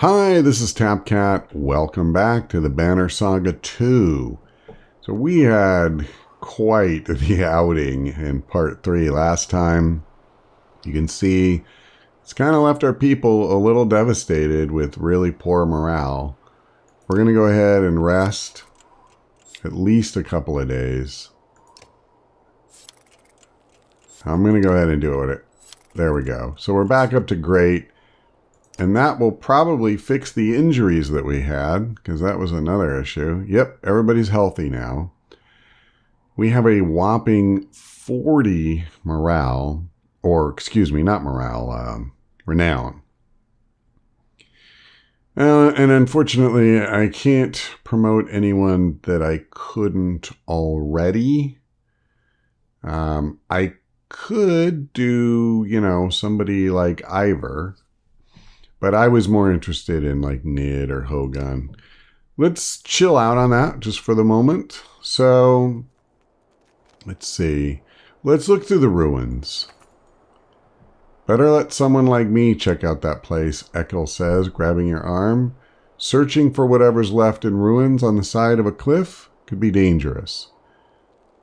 Hi, this is Tapcat. Welcome back to the Banner Saga 2. So we had quite the outing in part 3 last time. You can see it's kind of left our people a little devastated with really poor morale. We're going to go ahead and rest at least a couple of days. I'm going to go ahead and do it. There we go. So we're back up to great. And that will probably fix the injuries that we had, because that was another issue. Yep, everybody's healthy now. We have a whopping 40 morale, or excuse me, not morale, renown. And unfortunately, I can't promote anyone that I couldn't already. I could do, somebody like Ivor. But I was more interested in like Nid or Hogun. Let's chill out on that just for the moment. So, let's see. Let's look through the ruins. Better let someone like me check out that place, Ekel says, grabbing your arm. Searching for whatever's left in ruins on the side of a cliff could be dangerous.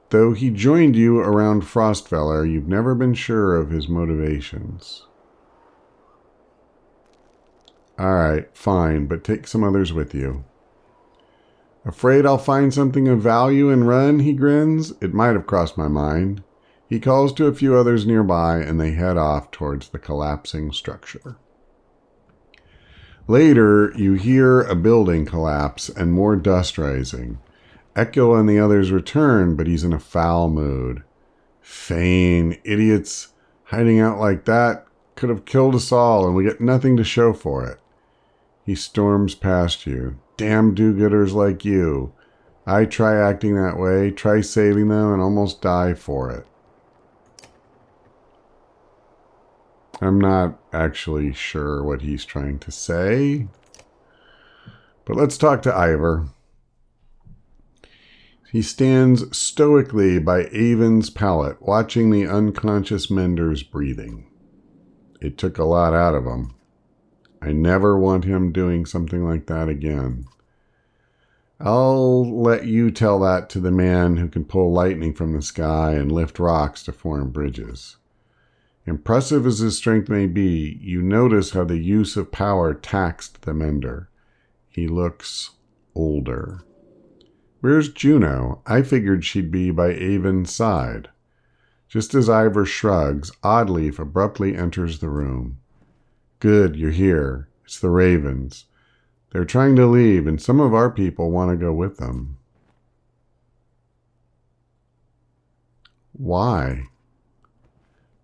Though he joined you around Frostfeller, you've never been sure of his motivations. Alright, fine, but take some others with you. Afraid I'll find something of value and run, he grins. It might have crossed my mind. He calls to a few others nearby, and they head off towards the collapsing structure. Later, you hear a building collapse and more dust rising. Ekel and the others return, but he's in a foul mood. Fane, idiots hiding out like that could have killed us all, and we get nothing to show for it. He storms past you. Damn do-gooders like you. I try acting that way, try saving them, and almost die for it. I'm not actually sure what he's trying to say. But let's talk to Ivor. He stands stoically by Avon's pallet, watching the unconscious Mender's breathing. It took a lot out of him. I never want him doing something like that again. I'll let you tell that to the man who can pull lightning from the sky and lift rocks to form bridges. Impressive as his strength may be, you notice how the use of power taxed the Mender. He looks older. Where's Juno? I figured she'd be by Avon's side. Just as Ivor shrugs, Oddleaf abruptly enters the room. Good, you're here. It's the Ravens. They're trying to leave, and some of our people want to go with them. Why?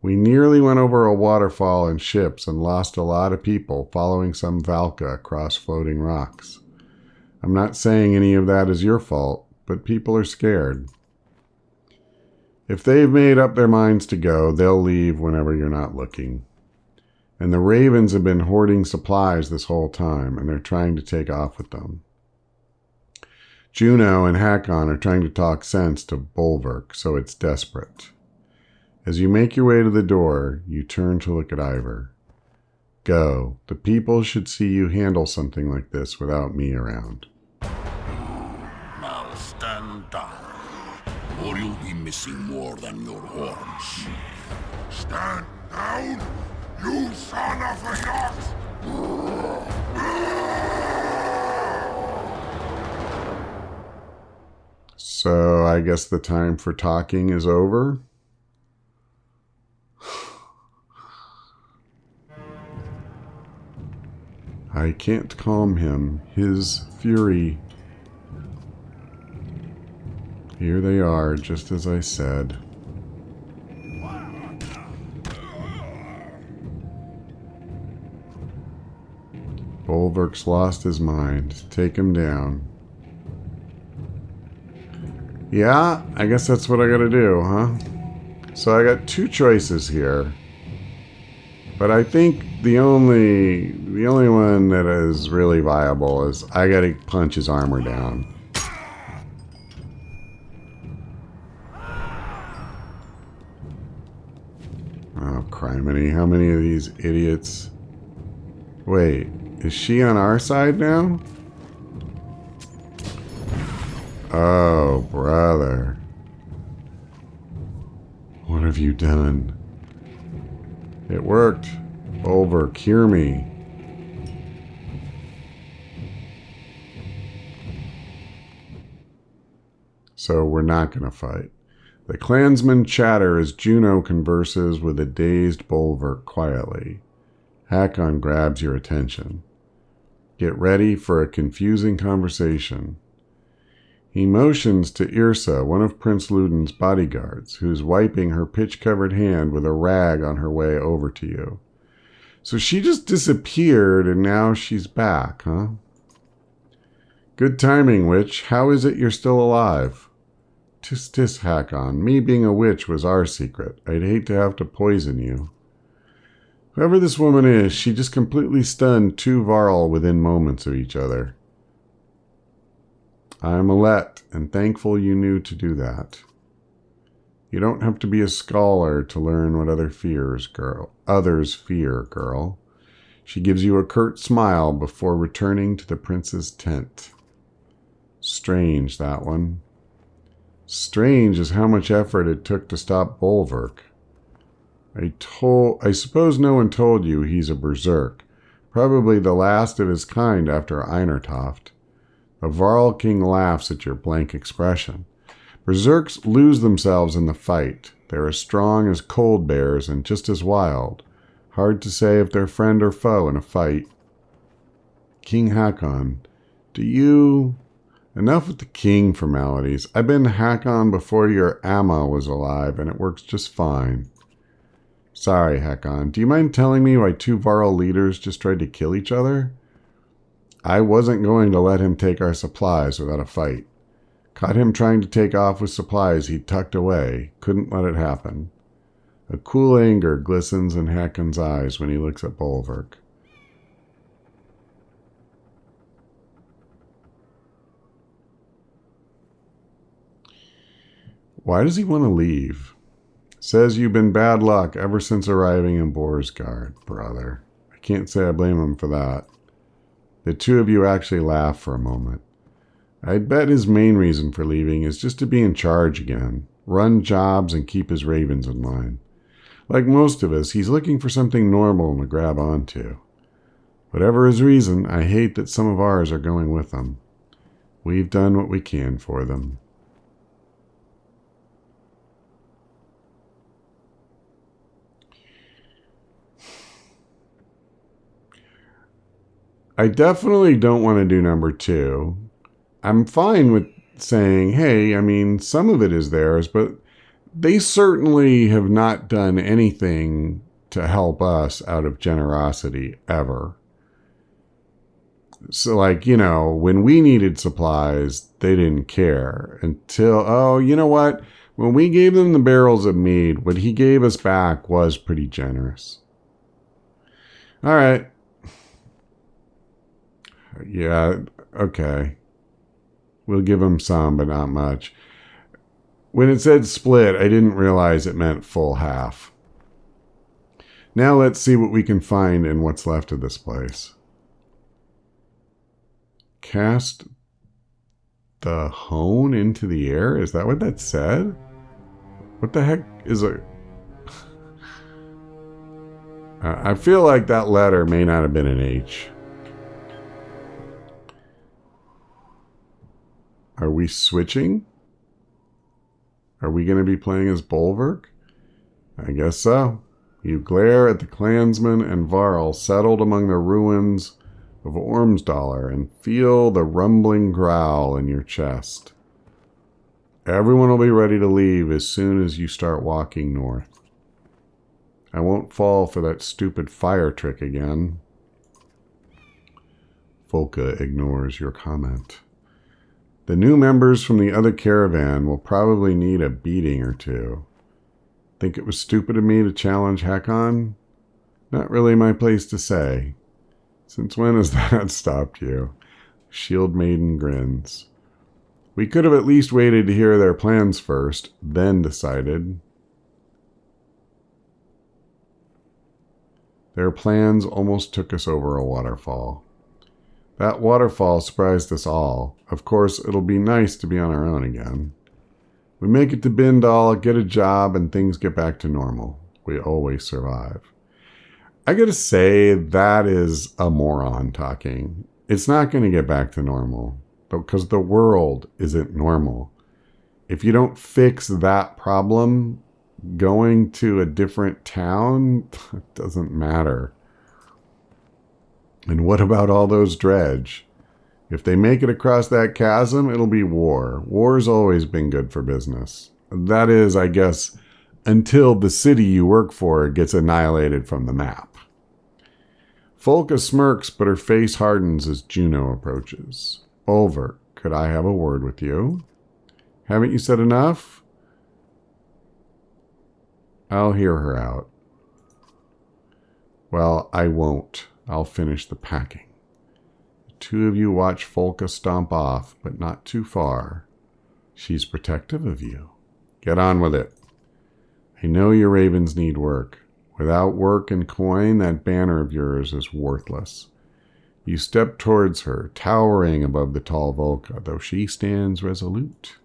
We nearly went over a waterfall in ships and lost a lot of people following some Valka across floating rocks. I'm not saying any of that is your fault, but people are scared. If they've made up their minds to go, they'll leave whenever you're not looking. And the Ravens have been hoarding supplies this whole time, and they're trying to take off with them. Juno and Hakon are trying to talk sense to Bulwark, so it's desperate. As you make your way to the door, you turn to look at Ivor. Go. The people should see you handle something like this without me around. Now stand down, or you'll be missing more than your horns. Stand down, you son of a yacht! So I guess the time for talking is over. I can't calm him. His fury. Here they are, just as I said. Bulwark's lost his mind. Take him down. Yeah, I guess that's what I gotta do, huh? So I got two choices here. But I think the only one that is really viable is I gotta punch his armor down. Oh, criminy. How many of these idiots? Wait, is she on our side now? Oh, brother. What have you done? It worked. Over, cure me. So we're not going to fight. The clansmen chatter as Juno converses with a dazed Bulwark quietly. Hakon grabs your attention. Get ready for a confusing conversation. He motions to Yrsa, one of Prince Ludin's bodyguards, who's wiping her pitch-covered hand with a rag on her way over to you. So she just disappeared and now she's back, huh? Good timing, witch. How is it you're still alive? Tis, Hakon. Me being a witch was our secret. I'd hate to have to poison you. Whoever this woman is, she just completely stunned two Varl within moments of each other. I am Alette, and thankful you knew to do that. You don't have to be a scholar to learn what others fear, girl. She gives you a curt smile before returning to the prince's tent. Strange, that one. Strange is how much effort it took to stop Bulwark. I suppose no one told you he's a berserk, probably the last of his kind after Einertoft. The Varl King laughs at your blank expression. Berserks lose themselves in the fight. They're as strong as cold bears and just as wild. Hard to say if they're friend or foe in a fight. King Hakon, do you... Enough with the king formalities. I've been Hakon before your Amma was alive, and it works just fine. Sorry, Hakon. Do you mind telling me why two Varl leaders just tried to kill each other? I wasn't going to let him take our supplies without a fight. Caught him trying to take off with supplies he'd tucked away. Couldn't let it happen. A cool anger glistens in Hakon's eyes when he looks at Bulwark. Why does he want to leave? Says you've been bad luck ever since arriving in Borsgard, brother. I can't say I blame him for that. The two of you actually laugh for a moment. I'd bet his main reason for leaving is just to be in charge again, run jobs and keep his ravens in line. Like most of us, he's looking for something normal to grab onto. Whatever his reason, I hate that some of ours are going with him. We've done what we can for them. I definitely don't want to do number 2. I'm fine with saying, hey, I mean, some of it is theirs, but they certainly have not done anything to help us out of generosity ever. So, like, you know, when we needed supplies, they didn't care until, oh, you know what? When we gave them the barrels of mead, what he gave us back was pretty generous. All right. Yeah, okay. We'll give him some, but not much. When it said split, I didn't realize it meant full half. Now let's see what we can find in what's left of this place. Cast the hone into the air? Is that what that said? What the heck is a... I feel like that letter may not have been an H. Are we switching? Are we going to be playing as Bulwark? I guess so. You glare at the clansmen and Varl settled among the ruins of Ormsdalr and feel the rumbling growl in your chest. Everyone will be ready to leave as soon as you start walking north. I won't fall for that stupid fire trick again. Volka ignores your comment. The new members from the other caravan will probably need a beating or two. Think it was stupid of me to challenge Hakon? Not really my place to say. Since when has that stopped you? Shield Maiden grins. We could have at least waited to hear their plans first, then decided. Their plans almost took us over a waterfall. That waterfall surprised us all. Of course, it'll be nice to be on our own again. We make it to Bindal, get a job, and things get back to normal. We always survive. I gotta say, that is a moron talking. It's not going to get back to normal, because the world isn't normal. If you don't fix that problem, going to a different town doesn't matter. And what about all those dredge? If they make it across that chasm, it'll be war. War's always been good for business. That is, I guess, until the city you work for gets annihilated from the map. Folka smirks, but her face hardens as Juno approaches. Over, could I have a word with you? Haven't you said enough? I'll hear her out. Well, I won't. I'll finish the packing. The two of you watch Folka stomp off, but not too far. She's protective of you. Get on with it. I know your ravens need work. Without work and coin, that banner of yours is worthless. You step towards her, towering above the tall Volca, though she stands resolute.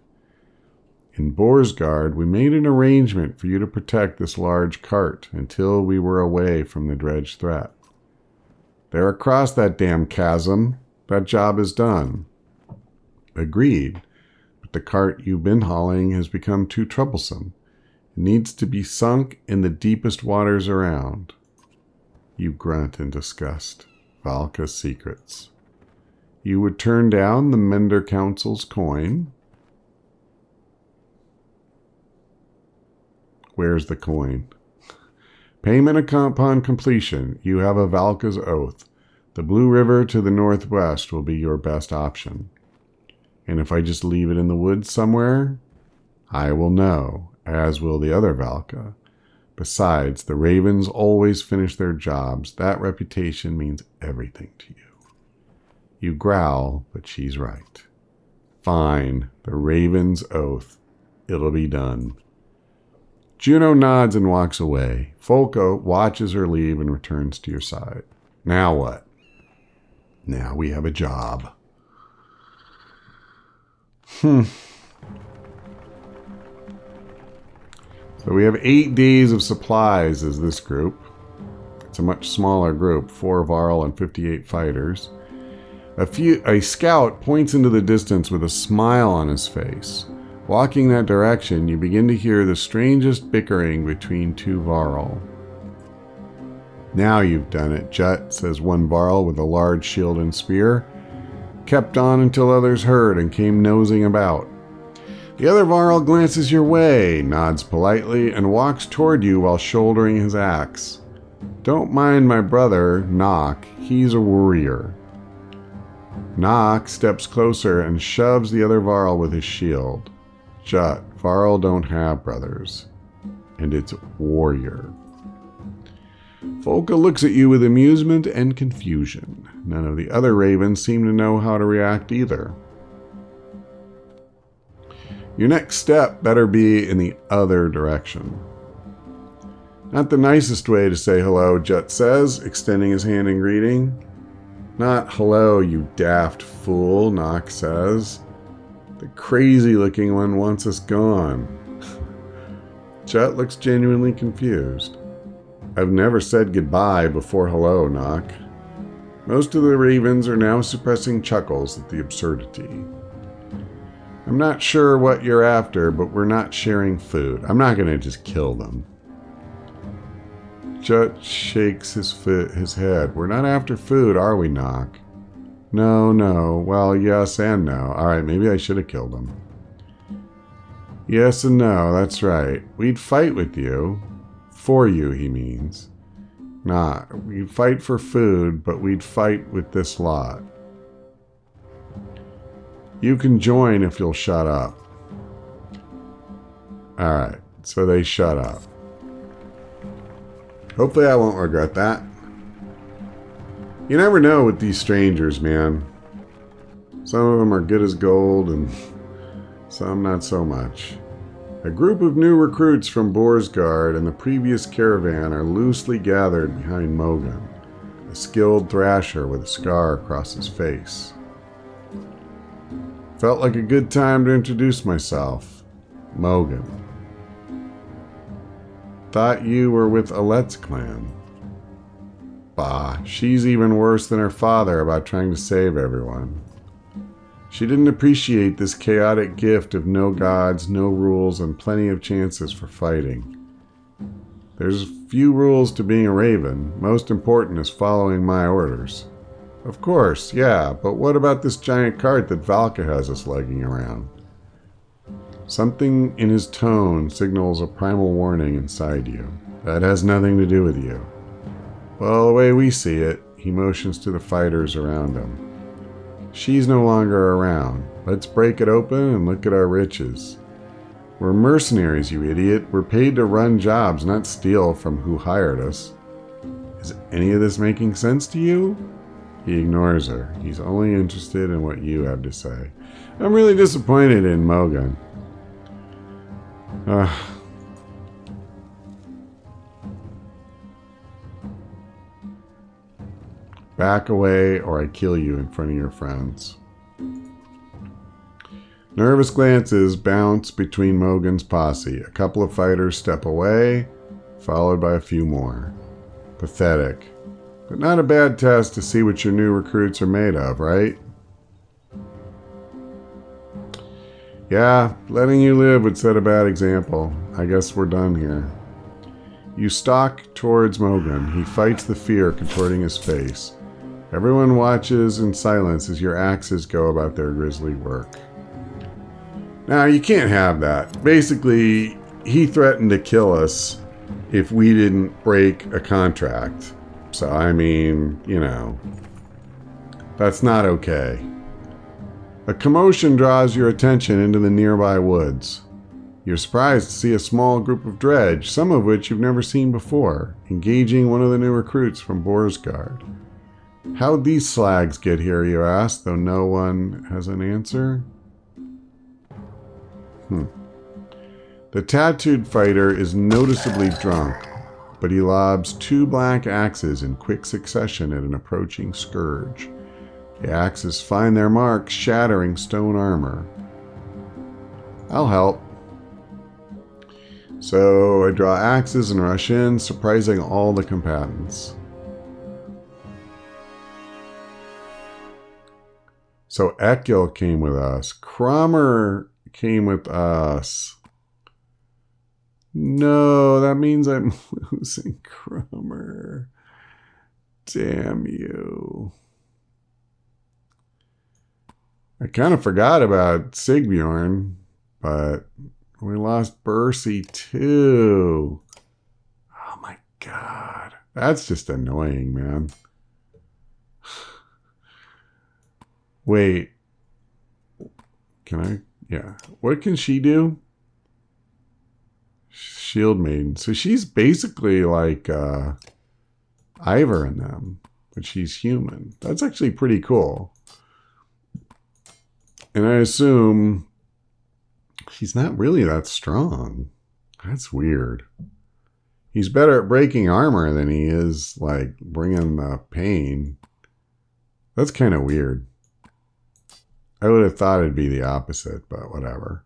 In Borsgard, we made an arrangement for you to protect this large cart until we were away from the dredge threat. They're across that damn chasm. That job is done. Agreed, but the cart you've been hauling has become too troublesome. It needs to be sunk in the deepest waters around. You grunt in disgust. Valka's secrets. You would turn down the Mender Council's coin? Where's the coin? Payment upon completion. You have a Valka's oath. The Blue River to the northwest will be your best option. And if I just leave it in the woods somewhere, I will know, as will the other Valka. Besides, the ravens always finish their jobs. That reputation means everything to you. You growl, but she's right. Fine, the raven's oath. It'll be done. Juno nods and walks away. Folka watches her leave and returns to your side. Now what? Now we have a job. So we have 8 days of supplies as this group. It's a much smaller group, 4 Varl and 58 fighters. A scout points into the distance with a smile on his face. Walking that direction, you begin to hear the strangest bickering between 2 Varl. Now you've done it, Jut, says one Varl with a large shield and spear. Kept on until others heard and came nosing about. The other Varl glances your way, nods politely, and walks toward you while shouldering his axe. Don't mind my brother, Nock. He's a warrior. Nock steps closer and shoves the other Varl with his shield. Jut, Varl don't have brothers. And it's warrior. Folka looks at you with amusement and confusion. None of the other ravens seem to know how to react either. Your next step better be in the other direction. Not the nicest way to say hello, Jut says, extending his hand in greeting. Not hello, you daft fool, Nock says. The crazy-looking one wants us gone. Jut looks genuinely confused. I've never said goodbye before hello, Nock. Most of the ravens are now suppressing chuckles at the absurdity. I'm not sure what you're after, but we're not sharing food. I'm not going to just kill them. Jut shakes his head. We're not after food, are we, Nock? No. Well, yes and no. All right, maybe I should have killed them. Yes and no, that's right. We'd fight with you. For you, he means. Nah, we'd fight for food, but we'd fight with this lot. You can join if you'll shut up. Alright, so they shut up. Hopefully I won't regret that. You never know with these strangers, man. Some of them are good as gold and some not so much. A group of new recruits from Borsgard and the previous caravan are loosely gathered behind Mogan, a skilled thrasher with a scar across his face. Felt like a good time to introduce myself. Mogan. Thought you were with Alet's clan. Bah, she's even worse than her father about trying to save everyone. She didn't appreciate this chaotic gift of no gods, no rules, and plenty of chances for fighting. There's few rules to being a raven. Most important is following my orders. Of course, yeah, but what about this giant cart that Valka has us lugging around? Something in his tone signals a primal warning inside you. That has nothing to do with you. Well, the way we see it, he motions to the fighters around him. She's no longer around. Let's break it open and look at our riches. We're mercenaries, you idiot. We're paid to run jobs, not steal from who hired us. Is any of this making sense to you? He ignores her. He's only interested in what you have to say. I'm really disappointed in Mogan. Back away or I kill you in front of your friends. Nervous glances bounce between Mogan's posse. A couple of fighters step away, followed by a few more. Pathetic. But not a bad test to see what your new recruits are made of, right? Yeah, letting you live would set a bad example. I guess we're done here. You stalk towards Mogan. He fights the fear contorting his face. Everyone watches in silence as your axes go about their grisly work. Now, you can't have that. Basically, he threatened to kill us if we didn't break a contract. So, I mean, you know, that's not okay. A commotion draws your attention into the nearby woods. You're surprised to see a small group of dredge, some of which you've never seen before, engaging one of the new recruits from Borsgard. How'd these slags get here, you ask, though no one has an answer? The tattooed fighter is noticeably drunk, but he lobs 2 black axes in quick succession at an approaching scourge. The axes find their marks, shattering stone armor. I'll help. So I draw axes and rush in, surprising all the combatants. So Ekil came with us. Crummer came with us. No, that means I'm losing Crummer. Damn you. I kind of forgot about Sigbjorn, but we lost Bercy too. Oh my god. That's just annoying, man. Wait. Can I? Yeah. What can she do? Shield Maiden. So she's basically like Ivor in them, but she's human. That's actually pretty cool. And I assume he's not really that strong. That's weird. He's better at breaking armor than he is like bringing the pain. That's kind of weird. I would have thought it'd be the opposite, but whatever.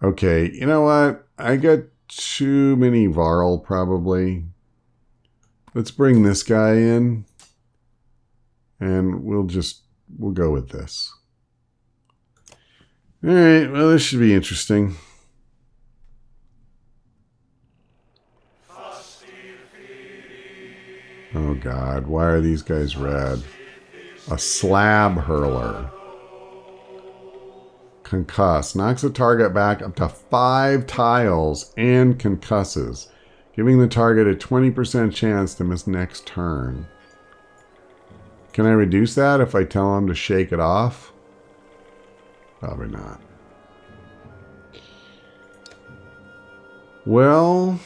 Okay, you know what? I got too many Varl probably. Let's bring this guy in. And we'll go with this. Alright, well this should be interesting. Oh god, why are these guys red? A slab hurler. Concuss. Knocks a target back up to 5 tiles and concusses, giving the target a 20% chance to miss next turn. Can I reduce that if I tell him to shake it off? Probably not. Well,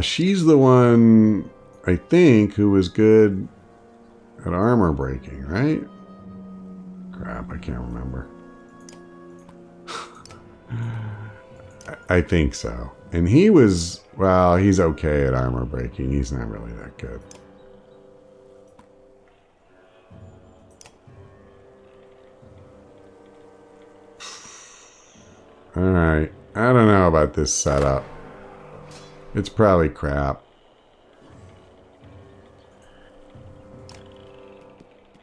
she's the one, I think, who was good at armor breaking, right? Crap, I can't remember. I think so. And he was, well, he's okay at armor breaking. He's not really that good. Alright. I don't know about this setup. It's probably crap.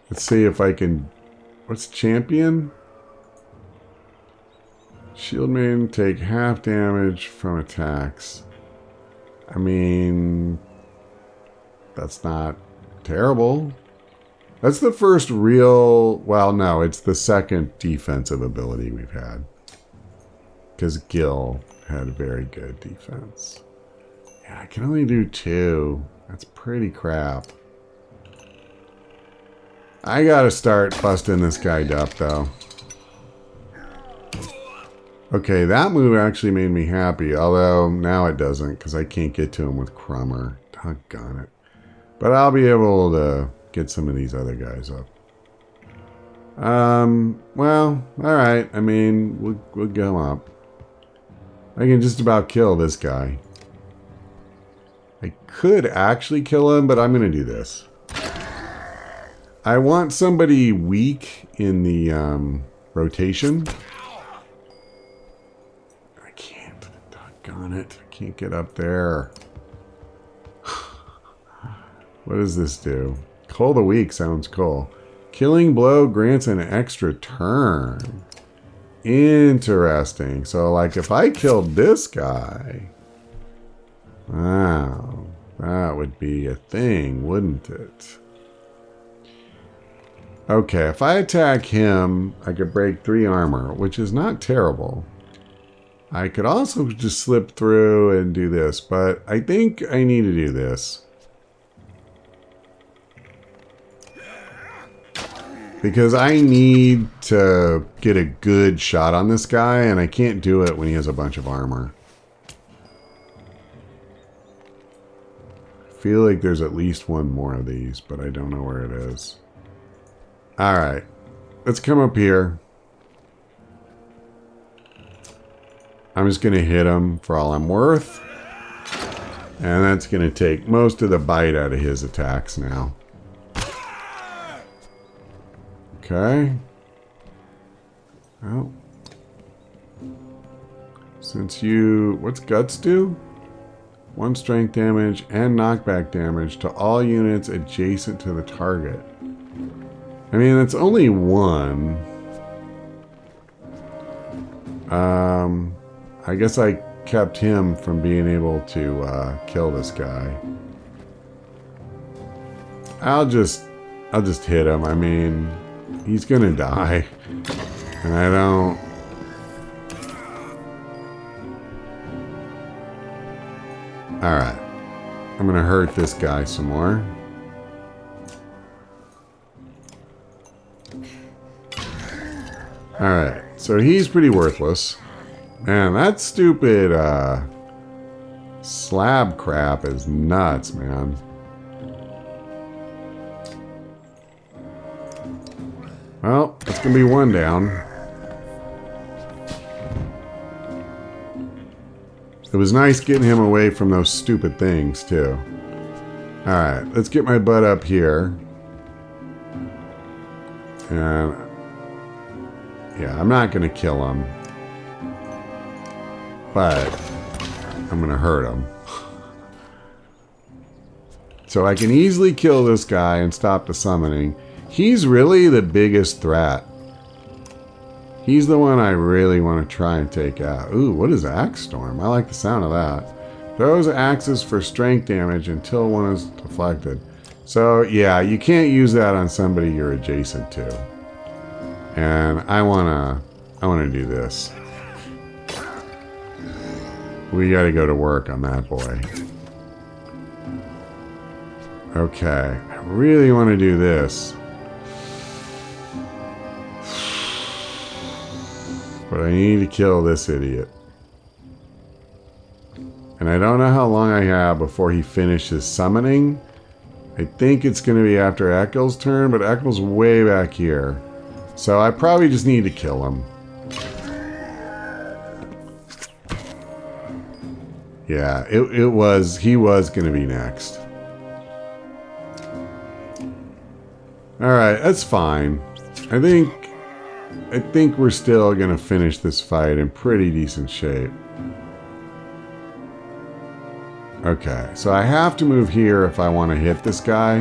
Let's see if I can... What's champion? Shield maiden take half damage from attacks. I mean... That's not terrible. That's the first real... Well, no, it's the second defensive ability we've had. Because Gil had very good defense. Yeah, I can only do 2. That's pretty crap. I gotta start busting this guy up, though. Okay, that move actually made me happy. Although, now it doesn't, because I can't get to him with Crummer. Doggone it. But I'll be able to get some of these other guys up. Well, alright. I mean, we'll go up. I can just about kill this guy. I could actually kill him, but I'm going to do this. I want somebody weak in the rotation. I can't. Doggone it. I can't get up there. What does this do? Cull the weak sounds cool. Killing blow grants an extra turn. Interesting. So, like, if I killed this guy... Wow. That would be a thing, wouldn't it? Okay, if I attack him, I could break 3 armor, which is not terrible. I could also just slip through and do this, but I think I need to do this. Because I need to get a good shot on this guy, and I can't do it when he has a bunch of armor. I feel like there's at least one more of these, but I don't know where it is. Alright. Let's come up here. I'm just going to hit him for all I'm worth. And that's going to take most of the bite out of his attacks now. Okay. Well. Since you... What's guts do? 1 strength damage and knockback damage to all units adjacent to the target. I mean, that's only 1. I guess I kept him from being able to kill this guy. I'll just hit him. I mean... He's gonna die. And I don't... Alright. I'm gonna hurt this guy some more. Alright. So he's pretty worthless. Man, that stupid slab crap is nuts, man. Well, it's going to be 1 down. It was nice getting him away from those stupid things, too. Alright, let's get my butt up here. And... yeah, I'm not going to kill him. But... I'm going to hurt him. So I can easily kill this guy and stop the summoning. He's really the biggest threat. He's the one I really want to try and take out. Ooh, what is Axe Storm? I like the sound of that. Throws axes for strength damage until one is deflected. So, yeah, you can't use that on somebody you're adjacent to. And I wanna do this. We gotta go to work on that boy. Okay, I really want to do this. But I need to kill this idiot. And I don't know how long I have before he finishes summoning. I think it's going to be after Eccles' turn, but Eccles' way back here. So I probably just need to kill him. Yeah, it was. He was going to be next. All right, that's fine. I think we're still going to finish this fight in pretty decent shape. Okay, so I have to move here if I want to hit this guy.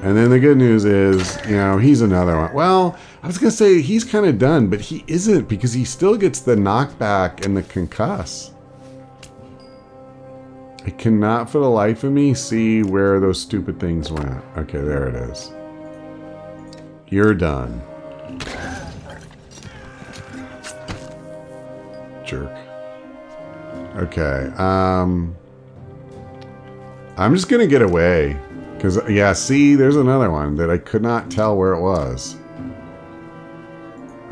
And then the good news is, you know, he's another one. Well, I was going to say he's kind of done, but he isn't because he still gets the knockback and the concuss. I cannot for the life of me see where those stupid things went. Okay, there it is. You're done. Jerk. Okay, I'm just going to get away. Because, yeah, see, there's another one that I could not tell where it was.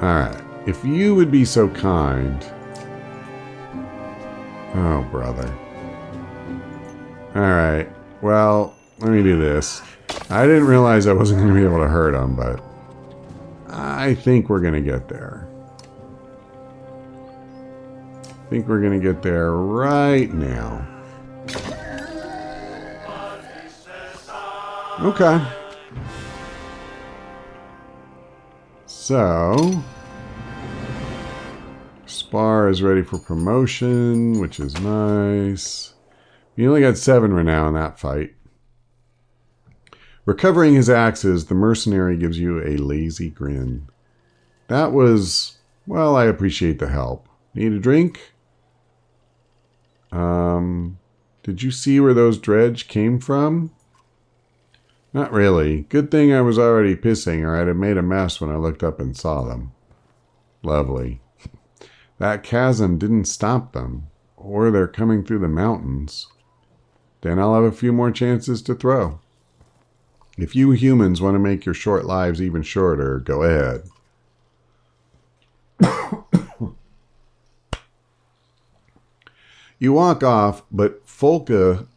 Alright. If you would be so kind. Oh, brother. Alright. Well, let me do this. I didn't realize I wasn't going to be able to hurt him, but I think we're going to get there. I think we're going to get there right now. Okay. So, Spar is ready for promotion, which is nice. We only got 7 renown in that fight. Recovering his axes, the mercenary gives you a lazy grin. That was, well, I appreciate the help. Need a drink? Did you see where those dredge came from? Not really. Good thing I was already pissing or I'd have made a mess when I looked up and saw them. Lovely. That chasm didn't stop them. Or they're coming through the mountains. Then I'll have a few more chances to throw. If you humans want to make your short lives even shorter, go ahead. You walk off, but give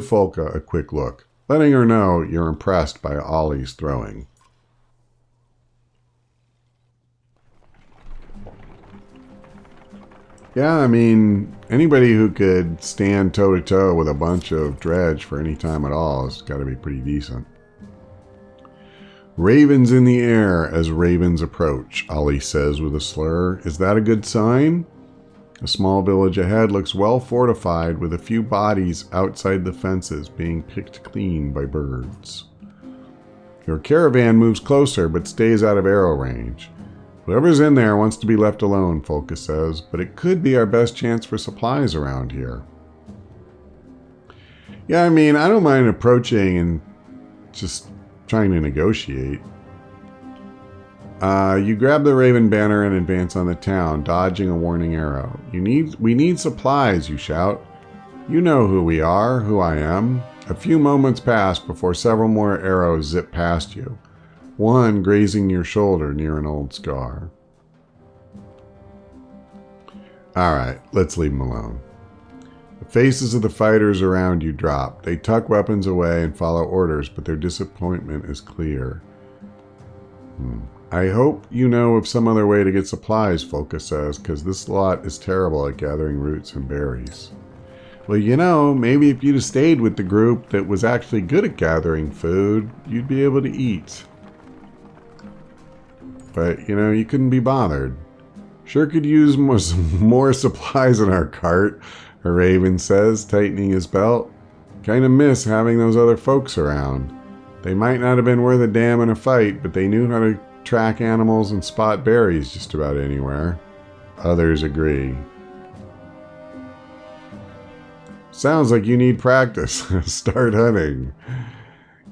Folka a quick look, letting her know you're impressed by Ollie's throwing. Yeah, I mean, anybody who could stand toe-to-toe with a bunch of dredge for any time at all has got to be pretty decent. Ravens in the air as ravens approach, Ollie says with a slur. Is that a good sign? A small village ahead looks well fortified with a few bodies outside the fences being picked clean by birds. Your caravan moves closer but stays out of arrow range. Whoever's in there wants to be left alone, Folka says, but it could be our best chance for supplies around here. Yeah, I mean, I don't mind approaching and just trying to negotiate. You grab the Raven banner and advance on the town, dodging a warning arrow. We need supplies, you shout. You know who we are, who I am. A few moments pass before several more arrows zip past you. One grazing your shoulder near an old scar. Alright, let's leave them alone. The faces of the fighters around you drop. They tuck weapons away and follow orders, but their disappointment is clear. I hope you know of some other way to get supplies, Folka says, because this lot is terrible at gathering roots and berries. Well, you know, maybe if you'd have stayed with the group that was actually good at gathering food, you'd be able to eat. But, you know, you couldn't be bothered. Sure could use more supplies in our cart, a raven says, tightening his belt. Kinda miss having those other folks around. They might not have been worth a damn in a fight, but they knew how to track animals and spot berries just about anywhere. Others agree. Sounds like you need practice. Start hunting.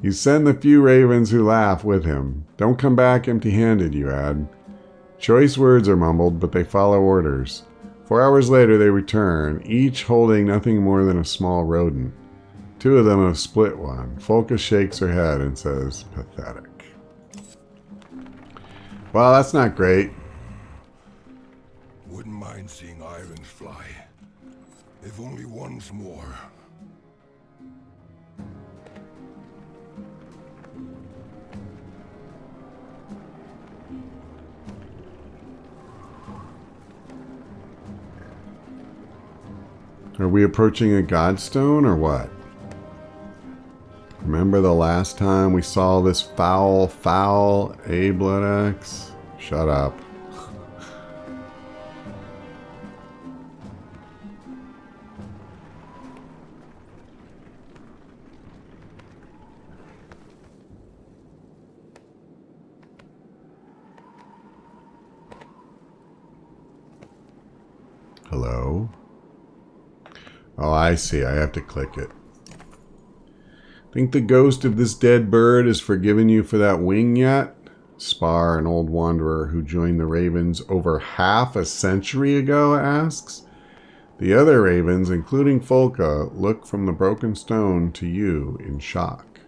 You send the few ravens who laugh with him. Don't come back empty-handed, you add. Choice words are mumbled, but they follow orders. 4 hours later they return, each holding nothing more than a small rodent. 2 of them have split one. Folka shakes her head and says, pathetic. Well, that's not great. Wouldn't mind seeing irons fly. If only once more. Are we approaching a godstone or what? Remember the last time we saw this foul A Blood X? Shut up. Hello? Oh, I see. I have to click it. Think the ghost of this dead bird has forgiven you for that wing yet? Spar, an old wanderer who joined the Ravens over half a century ago, asks. The other Ravens, including Folka, look from the broken stone to you in shock.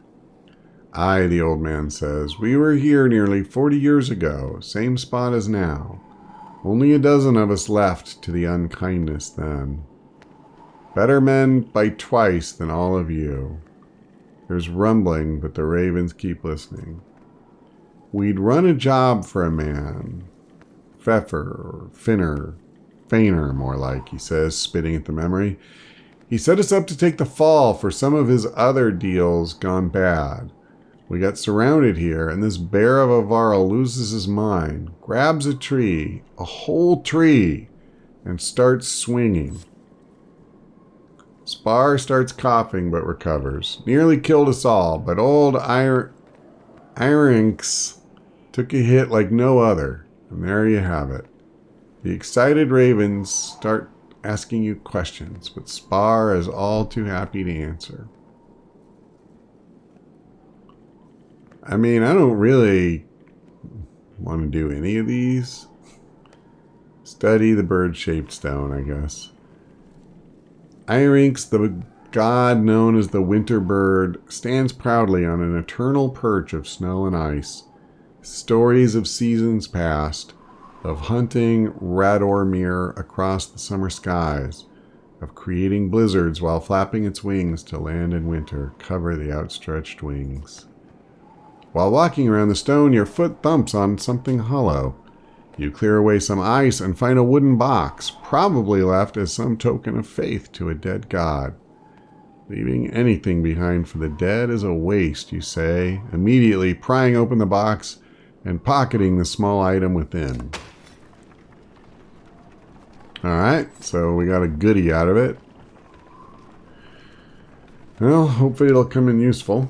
Aye, the old man says, we were here nearly 40 years ago, same spot as now. Only a dozen of us left to the unkindness then. Better men bite twice than all of you. There's rumbling, but the Ravens keep listening. We'd run a job for a man. Pfeffer, or Fainer, more like, he says, spitting at the memory. He set us up to take the fall for some of his other deals gone bad. We got surrounded here, and this bear of a Varl loses his mind, grabs a tree, a whole tree, and starts swinging. Spar starts coughing but recovers. Nearly killed us all, but old Irinx took a hit like no other. And there you have it. The excited Ravens start asking you questions, but Spar is all too happy to answer. I mean, I don't really want to do any of these. Study the bird-shaped stone, I guess. Irinx, the god known as the winter bird, stands proudly on an eternal perch of snow and ice. Stories of seasons past, of hunting Radormir across the summer skies, of creating blizzards while flapping its wings to land in winter, cover the outstretched wings. While walking around the stone, your foot thumps on something hollow. You clear away some ice and find a wooden box, probably left as some token of faith to a dead god. Leaving anything behind for the dead is a waste, you say, immediately prying open the box and pocketing the small item within. Alright, so we got a goodie out of it. Well, hopefully it'll come in useful.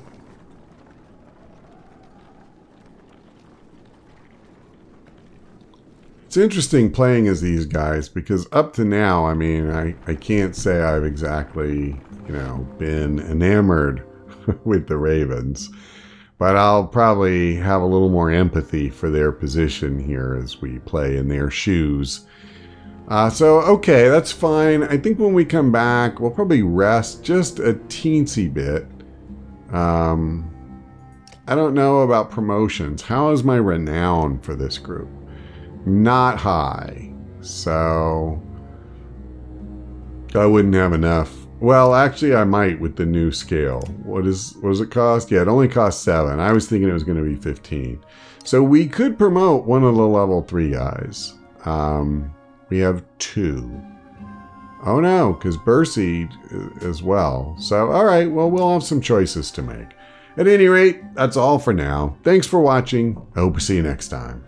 It's interesting playing as these guys because up to now, I mean, I can't say I've exactly, been enamored with the Ravens. But I'll probably have a little more empathy for their position here as we play in their shoes. So, okay, that's fine. I think when we come back, we'll probably rest just a teensy bit. I don't know about promotions. How is my renown for this group? Not high. So I wouldn't have enough. Well, actually, I might with the new scale. What does it cost? Yeah, it only costs 7. I was thinking it was going to be 15. So we could promote one of the level 3 guys. We have 2. Oh no, because Berseed as well. So, all right, well, we'll have some choices to make. At any rate, that's all for now. Thanks for watching. I hope to see you next time.